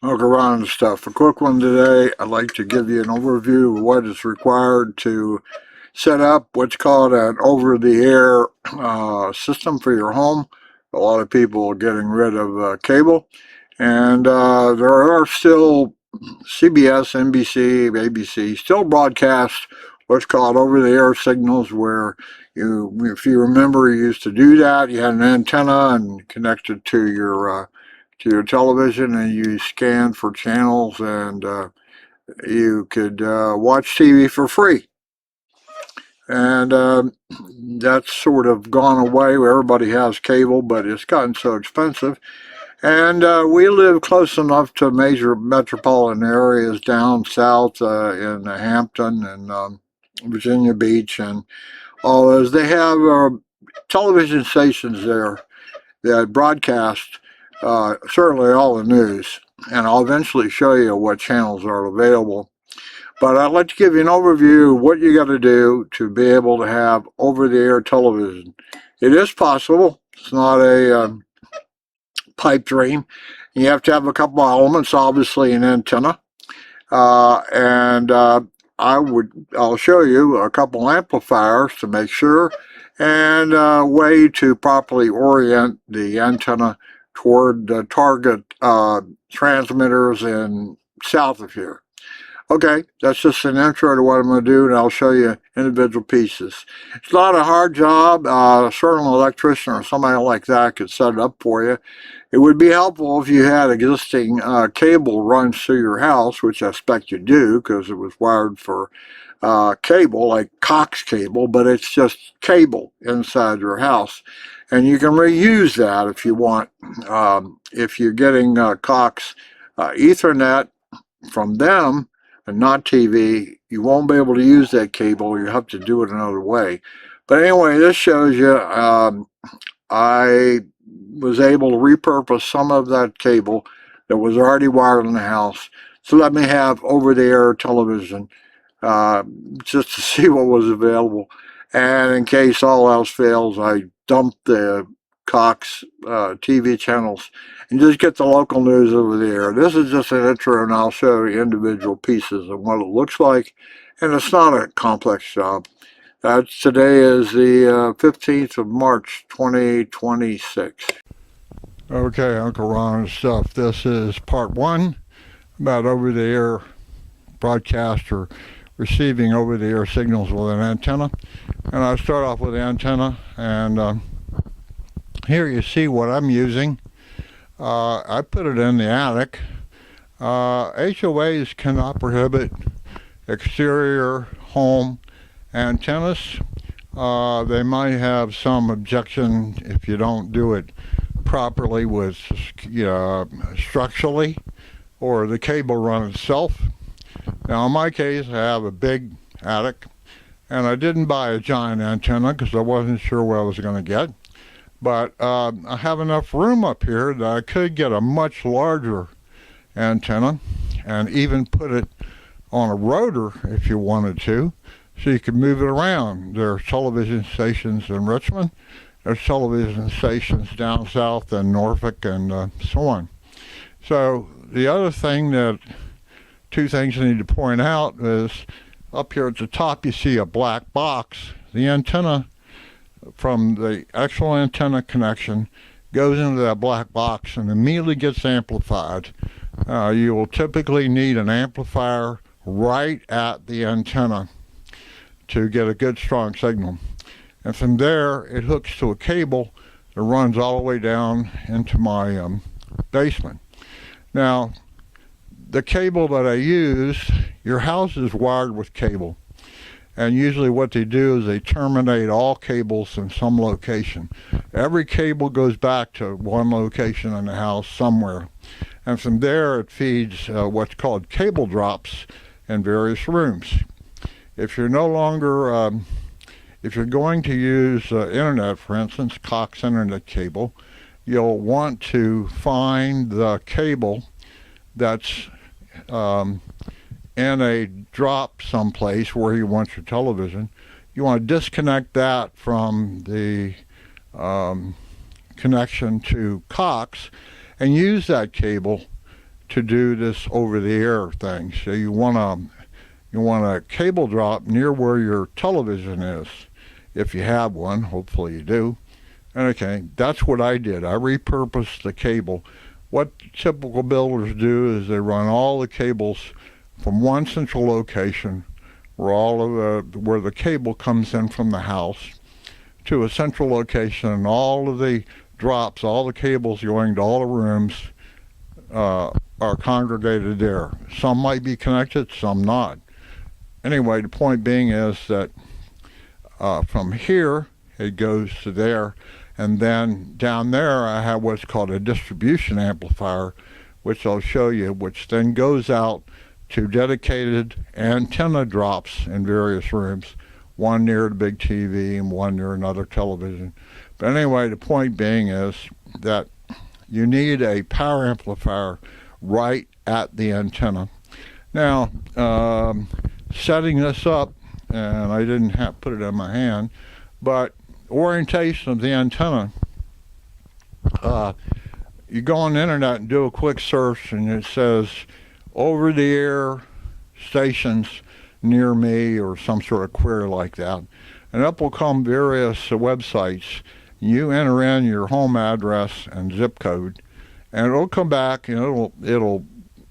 Look around and stuff. A quick one today. I'd like to give you an overview of what is required to set up what's called an over-the-air system for your home. A lot of people are getting rid of cable, and there are still CBS, NBC, ABC still broadcast what's called over-the-air signals where if you remember, you used to do that. You had an antenna and connected to your television, and you scanned for channels, and you could watch TV for free. And that's sort of gone away. Everybody has cable, but it's gotten so expensive. And we live close enough to major metropolitan areas down south in Hampton and Virginia Beach and all those. They have television stations there that broadcast certainly all the news. And I'll eventually show you what channels are available. But I'd like to give you an overview of what you got to do to be able to have over-the-air television. It is possible. It's not a pipe dream. You have to have a couple of elements, obviously an antenna, and I'll show you a couple amplifiers to make sure, and a way to properly orient the antenna toward the target transmitters in south of here. Okay, that's just an intro to what I'm going to do, and I'll show you individual pieces. It's not a hard job. A certain electrician or somebody like that could set it up for you. It would be helpful if you had existing cable runs through your house, which I expect you do because it was wired for cable, like Cox cable, but it's just cable inside your house. And you can reuse that if you want. If you're getting Cox Ethernet from them, and not TV, you won't be able to use that cable. You have to do it another way. But anyway, this shows you I was able to repurpose some of that cable that was already wired in the house to let me have over-the-air television just to see what was available. And in case all else fails, I dumped the Cox TV channels and just get the local news over there. This is just an intro, and I'll show you individual pieces of what it looks like. And it's not a complex job. Today is the 15th of March, 2026. Okay, Uncle Ron and stuff. This is part one about over-the-air broadcast or receiving over-the-air signals with an antenna. And I'll start off with the antenna, and here you see what I'm using. I put it in the attic. HOAs cannot prohibit exterior home antennas. They might have some objection if you don't do it properly with structurally or the cable run itself. Now in my case, I have a big attic, and I didn't buy a giant antenna because I wasn't sure what I was going to get. But I have enough room up here that I could get a much larger antenna and even put it on a rotor if you wanted to, so you could move it around. There are television stations in Richmond. There's television stations down south in Norfolk and so on. So the other thing two things I need to point out is up here at the top you see a black box. The antenna from the actual antenna connection goes into that black box and immediately gets amplified. You will typically need an amplifier right at the antenna to get a good strong signal. And from there it hooks to a cable that runs all the way down into my basement. Now the cable that I use, your house is wired with cable. And usually what they do is they terminate all cables in some location. Every cable goes back to one location in the house somewhere. And from there it feeds what's called cable drops in various rooms. If you're no longer, if you're going to use internet, for instance, Cox internet cable, you'll want to find the cable that's in a drop someplace where you want your television. You want to disconnect that from the connection to Cox and use that cable to do this over-the-air thing. So you want a cable drop near where your television is, if you have one. Hopefully you do. Okay, that's what I did. I repurposed the cable. What typical builders do is they run all the cables from one central location, where the cable comes in from the house, to a central location, and all of the drops, all the cables going to all the rooms are congregated there. Some might be connected, some not. Anyway, the point being is that from here it goes to there, and then down there I have what's called a distribution amplifier, which I'll show you, which then goes out to dedicated antenna drops in various rooms, one near the big TV and one near another television. But anyway, the point being is that you need a power amplifier right at the antenna. Now, setting this up, and I didn't put it in my hand, but orientation of the antenna, you go on the internet and do a quick search, and it says over-the-air stations near me, or some sort of query like that, and up will come various websites. You enter in your home address and zip code, and it'll come back, and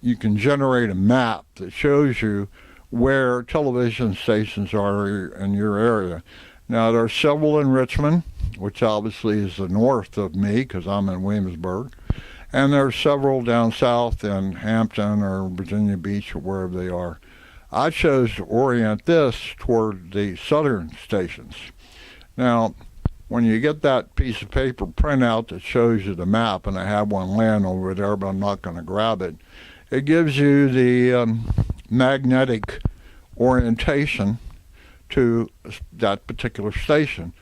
you can generate a map that shows you where television stations are in your area. Now, there are several in Richmond, which obviously is the north of me because I'm in Williamsburg, and there are several down south in Hampton or Virginia Beach or wherever they are. I chose to orient this toward the southern stations. Now, when you get that piece of paper printout that shows you the map, and I have one laying over there, but I'm not going to grab it, it gives you the magnetic orientation to that particular station.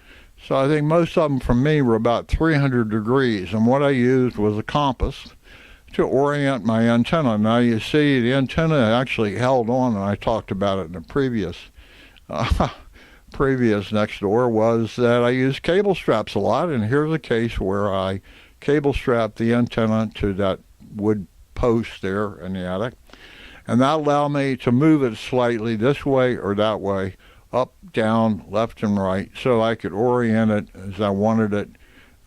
So I think most of them from me were about 300 degrees, and what I used was a compass to orient my antenna. Now you see the antenna actually held on, and I talked about it in the previous next door, was that I use cable straps a lot, and here's a case where I cable strapped the antenna to that wood post there in the attic, and that allowed me to move it slightly this way or that way, up, down, left, and right, so I could orient it as I wanted it,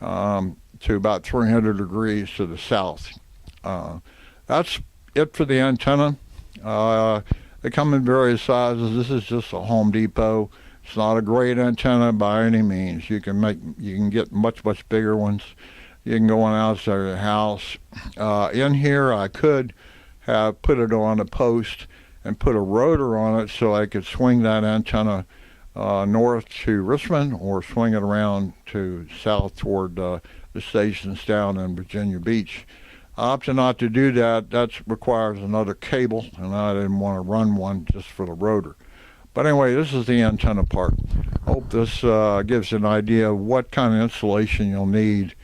to about 300 degrees to the south. That's it for the antenna. They come in various sizes. This is just a Home Depot. It's not a great antenna by any means. You can get much bigger ones. You can go on outside of the house. In here, I could have put it on a post and put a rotor on it so I could swing that antenna north to Richmond, or swing it around to south toward the stations down in Virginia Beach. I opted not to do that. That requires another cable, and I didn't want to run one just for the rotor. But anyway, this is the antenna part. Hope this gives you an idea of what kind of insulation you'll need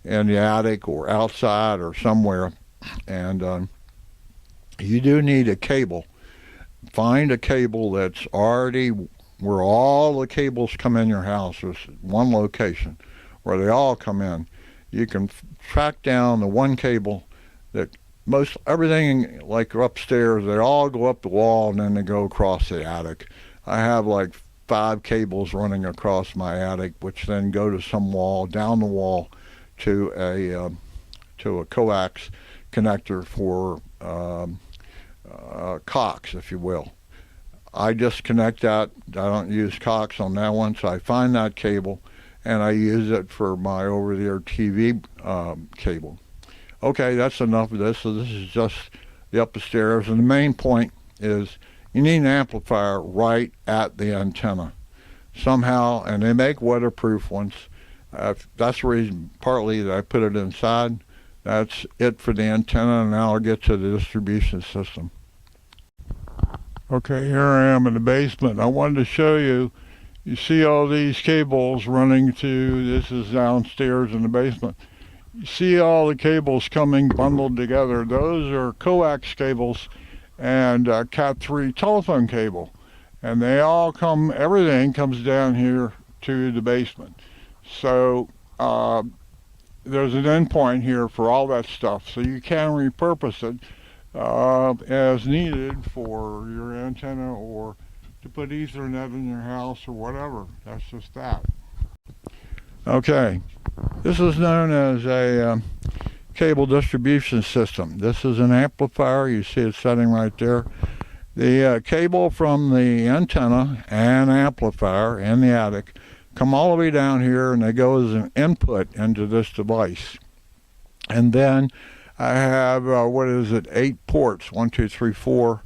in the attic or outside or somewhere. And you do need a cable. Find a cable that's already where all the cables come in your house. There's one location where they all come in. You can track down the one cable that most everything, like upstairs, they all go up the wall and then they go across the attic. I have like 5 cables running across my attic, which then go to some wall, down the wall, to a coax connector for cox, if you will. I just connect that. I don't use cox on that one, so I find that cable and I use it for my over-the-air TV cable. Okay, that's enough of this. So this is just the upstairs, and the main point is you need an amplifier right at the antenna somehow, and they make weatherproof ones. That's the reason partly that I put it inside. That's it for the antenna, and now I'll get to the distribution system. Okay, here I am in the basement. I wanted to show you. You see all these cables running to, this is downstairs in the basement. You see all the cables coming bundled together. Those are coax cables and Cat3 telephone cable. And they all come, everything comes down here to the basement. So there's an endpoint here for all that stuff. So you can repurpose it. as needed for your antenna or to put Ethernet in your house or whatever. That's just that. Okay, this is known as a cable distribution system. This is an amplifier. You see it setting right there. The cable from the antenna and amplifier in the attic come all the way down here, and they go as an input into this device. And then I have, 8 ports, 1, 2, 3, 4.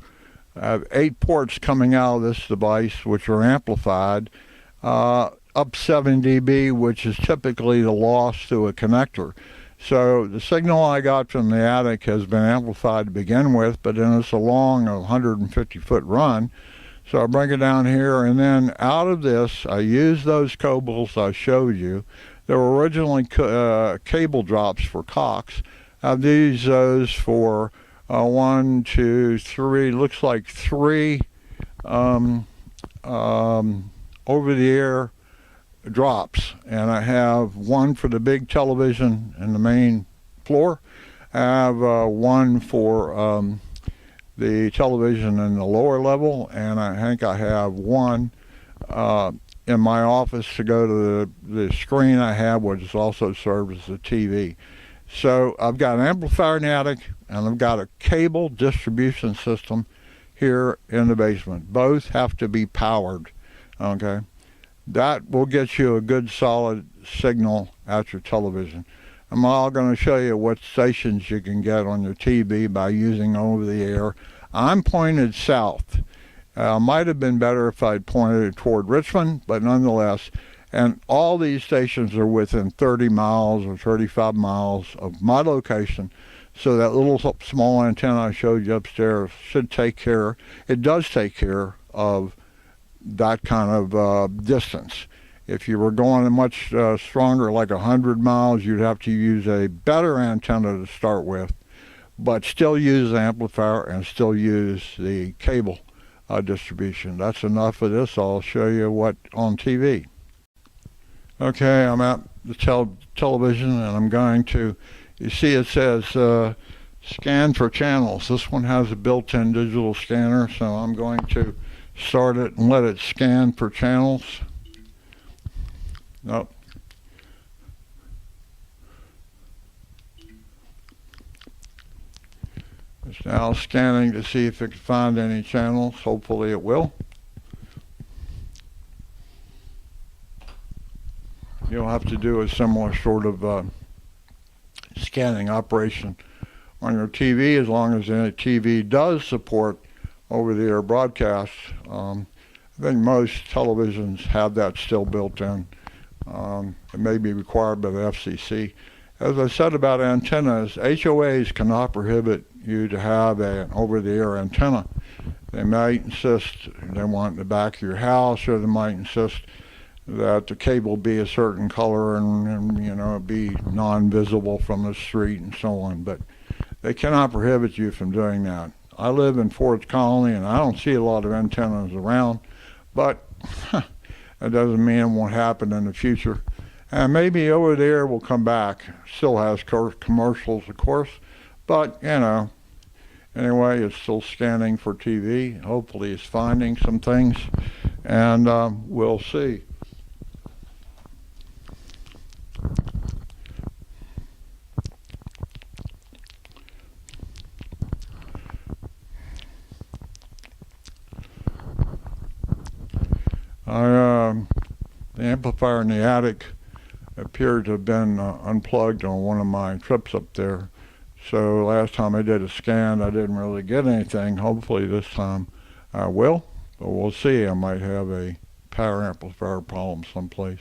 I have 8 ports coming out of this device, which are amplified up 7 dB, which is typically the loss to a connector. So the signal I got from the attic has been amplified to begin with, but then it's a long 150-foot run. So I bring it down here, and then out of this, I use those cables I showed you. They were originally cable drops for Cox. I've used those for 1, 2, 3, looks like 3 over-the-air drops, and I have one for the big television in the main floor. I have one for the television in the lower level, and I think I have one in my office to go to the screen I have, which also serves as a TV. So I've got an amplifier in the attic, and I've got a cable distribution system here in the basement. Both have to be powered, okay? That will get you a good solid signal at your television. I'm all going to show you what stations you can get on your TV by using over the air. I'm pointed south. Might have been better if I'd pointed toward Richmond, but nonetheless, and all these stations are within 30 miles or 35 miles of my location. So that little small antenna I showed you upstairs should take care, it does take care of that kind of distance. If you were going much stronger, like 100 miles, you'd have to use a better antenna to start with, but still use the amplifier and still use the cable distribution. That's enough of this. I'll show you what on TV. Okay, I'm at the television, and I'm going to, you see it says scan for channels. This one has a built-in digital scanner, so I'm going to start it and let it scan for channels. Nope. It's now scanning to see if it can find any channels. Hopefully it will. You'll have to do a similar sort of scanning operation on your TV, as long as the TV does support over-the-air broadcasts. I think most televisions have that still built in. It may be required by the FCC. As I said about antennas, HOAs cannot prohibit you to have an over-the-air antenna. They might insist they want it in the back of your house, or they might insist that the cable be a certain color and you know, be non-visible from the street and so on. But they cannot prohibit you from doing that. I live in Ford's Colony, and I don't see a lot of antennas around, but that doesn't mean it won't happen in the future. And maybe over there will come back. Still has commercials, of course, but you know, anyway, it's still scanning for TV. Hopefully it's finding some things, and we'll see. The amplifier in the attic appeared to have been unplugged on one of my trips up there. So last time I did a scan, I didn't really get anything. Hopefully this time I will, but we'll see. I might have a power amplifier problem someplace.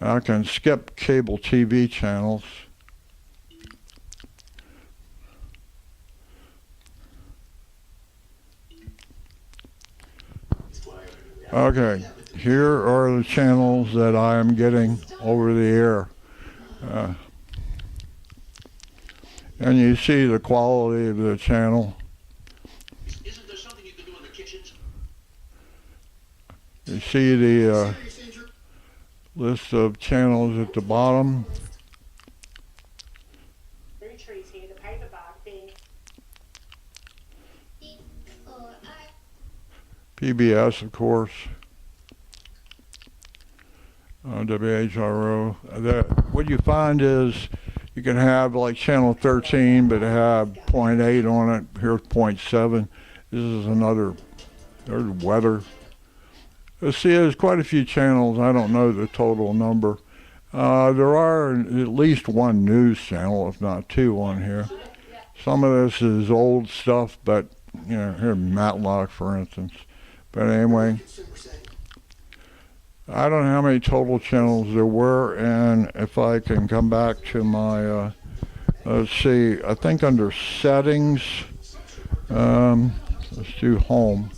I can skip cable TV channels. Okay, here are the channels that I am getting over the air. And you see the quality of the channel. Isn't there something you can do in the kitchens? You see the list of channels at the bottom. PBS, of course. WHRO. What you find is you can have like channel 13, but have 0.8 on it. Here's 0.7. This is another. There's weather. Let's see, there's quite a few channels. I don't know the total number. There are at least one news channel, if not two, on here. Some of this is old stuff, but you know, here Matlock, for instance. But anyway, I don't know how many total channels there were, and if I can come back to my, let's see, I think under settings, let's do home.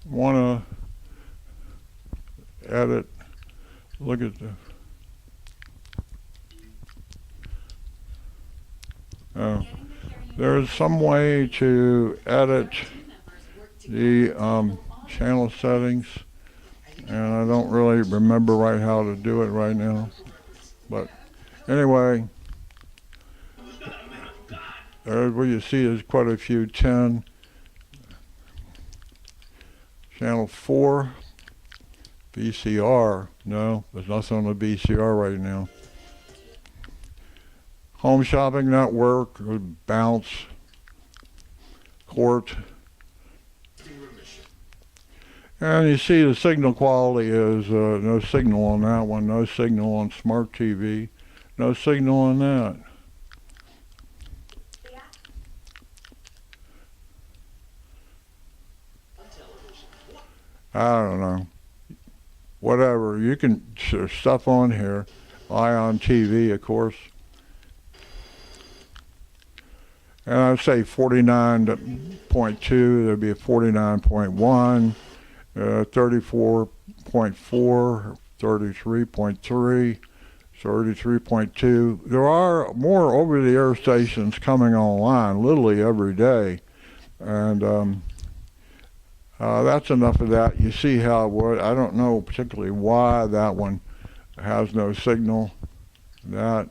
Want to edit, look at the, there's some way to edit the channel settings, and I don't really remember right how to do it right now, but anyway, there's where you see there's quite a few. 10, channel 4, VCR, no, there's nothing on the VCR right now. Home Shopping Network, Bounce, Court. And you see the signal quality is no signal on that one, no signal on Smart TV, no signal on that. I don't know. Whatever, you can stuff on here. Ion TV, of course. And I'd say 49.2, there'd be a 49.1. 34.4, 33.3, 33.2. There are more over-the-air stations coming online literally every day, and that's enough of that. You see how I don't know particularly why that one has no signal. That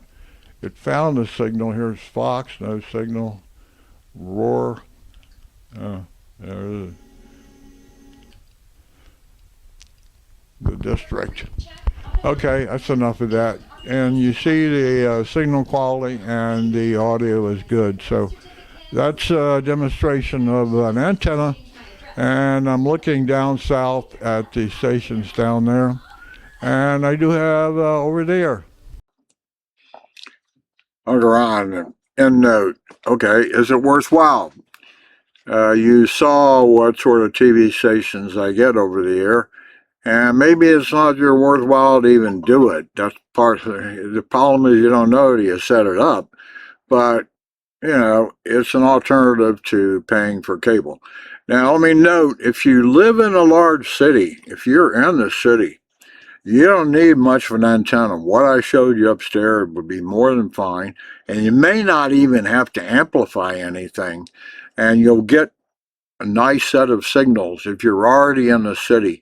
it found a signal. Here's Fox, no signal. Roar, there it is. The district. Okay, that's enough of that. And you see the signal quality and the audio is good. So that's a demonstration of an antenna. And I'm looking down south at the stations down there. And I do have over there. On end note. Okay, is it worthwhile? You saw what sort of TV stations I get over the air. And maybe it's not your worthwhile to even do it. That's part of the problem is you don't know till you set it up. But, you know, it's an alternative to paying for cable. Now, let me note, if you live in a large city, if you're in the city, you don't need much of an antenna. What I showed you upstairs would be more than fine. And you may not even have to amplify anything. And you'll get a nice set of signals if you're already in the city.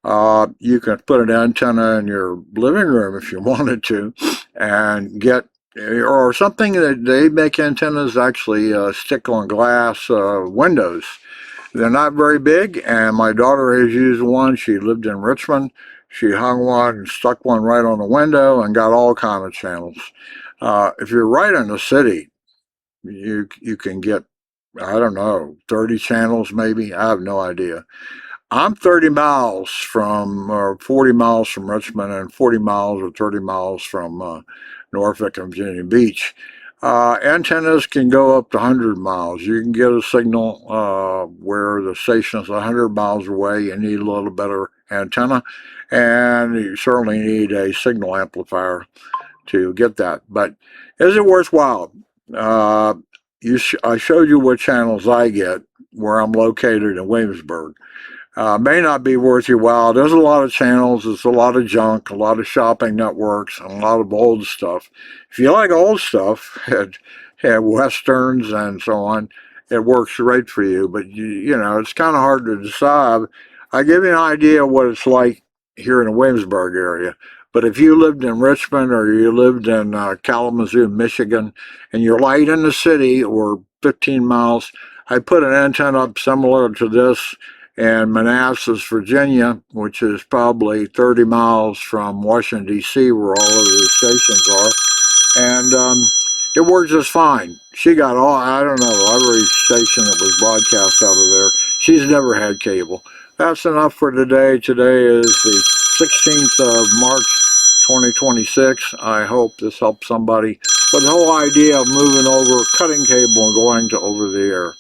You can put an antenna in your living room if you wanted to and get, or something that they make antennas actually stick on glass windows. They're not very big, and my daughter has used one. She lived in Richmond. She hung one and stuck one right on the window and got all kinds of channels. If you're right in the city, you can get, I don't know, 30 channels maybe. I have no idea. I'm 30 miles from, or 40 miles from Richmond, and 40 miles or 30 miles from Norfolk and Virginia Beach. Antennas can go up to 100 miles. You can get a signal where the station is 100 miles away. You need a little better antenna, and you certainly need a signal amplifier to get that. But is it worthwhile? I showed you what channels I get where I'm located in Williamsburg. May not be worth your while. There's a lot of channels, there's a lot of junk, a lot of shopping networks, and a lot of old stuff. If you like old stuff, had westerns and so on, it works great for you. But you know, it's kind of hard to decide. I give you an idea of what it's like here in the Williamsburg area. But if you lived in Richmond or you lived in Kalamazoo, Michigan, and you're light in the city or 15 miles, I put an antenna up similar to this in Manassas, Virginia, which is probably 30 miles from Washington, D.C., where all of the stations are. And it worked just fine. She got all, I don't know, every station that was broadcast out of there. She's never had cable. That's enough for today. Today is the 16th of March, 2026. I hope this helps somebody. But the whole idea of moving over, cutting cable and going to over the air.